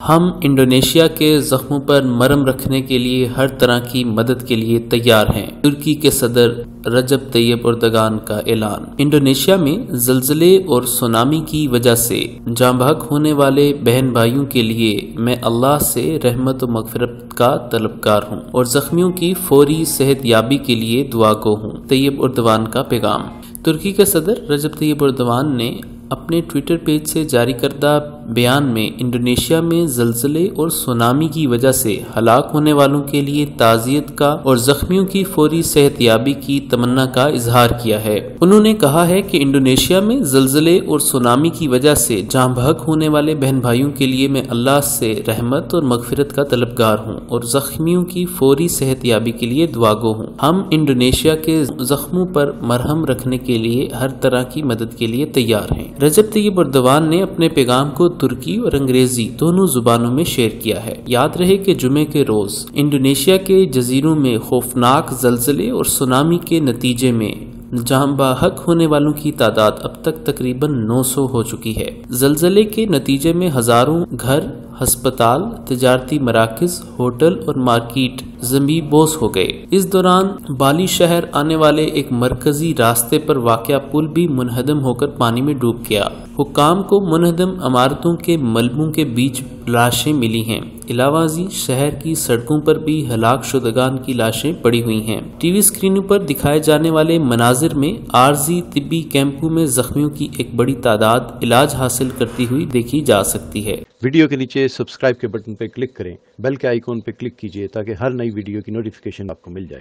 ہم انڈونیشیا کے زخموں پر مرہم رکھنے کے لیے ہر طرح کی مدد کے لیے تیار ہیں۔ ترکی کے صدر رجب طیب اردگان کا اعلان۔ انڈونیشیا میں زلزلے اور سونامی کی وجہ سے جاں بحق ہونے والے بہن بھائیوں کے لیے میں اللہ سے رحمت و مغفرت کا طلبگار ہوں اور زخمیوں کی فوری صحت یابی کے لیے دعا گو ہوں۔ طیب اردوان کا پیغام۔ ترکی کے صدر رجب طیب اردوان نے اپنے ٹویٹر پیج سے جاری کردہ بیان میں انڈونیشیا میں زلزلے اور سونامی کی وجہ سے ہلاک ہونے والوں کے لیے تعزیت کا اور زخمیوں کی فوری صحت یابی کی تمنا کا اظہار کیا ہے۔ انہوں نے کہا ہے کہ انڈونیشیا میں زلزلے اور سونامی کی وجہ سے جاں بحق ہونے والے بہن بھائیوں کے لیے میں اللہ سے رحمت اور مغفرت کا طلبگار ہوں اور زخمیوں کی فوری صحت یابی کے لیے دعا گو ہوں۔ ہم انڈونیشیا کے زخموں پر مرہم رکھنے کے لیے ہر طرح کی مدد کے لیے تیار ہیں۔ رجب طیب اردوان نے اپنے پیغام کو ترکی اور انگریزی دونوں زبانوں میں شیئر کیا ہے۔ یاد رہے کہ جمعے کے روز انڈونیشیا کے جزیروں میں خوفناک زلزلے اور سونامی کے نتیجے میں جاں بحق ہونے والوں کی تعداد اب تک تقریباً 900 ہو چکی ہے۔ زلزلے کے نتیجے میں ہزاروں گھر، ہسپتال، تجارتی مراکز، ہوٹل اور مارکیٹ زمین بوس ہو گئے۔ اس دوران بالی شہر آنے والے ایک مرکزی راستے پر واقع پل بھی منہدم ہو کر پانی میں ڈوب گیا۔ حکام کو منہدم عمارتوں کے ملبوں کے بیچ لاشیں ملی ہیں۔ علاوہ ازیں شہر کی سڑکوں پر بھی ہلاک شدگان کی لاشیں پڑی ہوئی ہیں۔ ٹی وی اسکرینوں پر دکھائے جانے والے مناظر میں عارضی طبی کیمپوں میں زخمیوں کی ایک بڑی تعداد علاج حاصل کرتی ہوئی دیکھی جا سکتی ہے۔ ویڈیو کے نیچے سبسکرائب کے بٹن پر کلک کریں، بیل کے آئیکن پر کلک کیجیے تاکہ ہر نئی ویڈیو کی نوٹیفیکیشن آپ کو مل جائے۔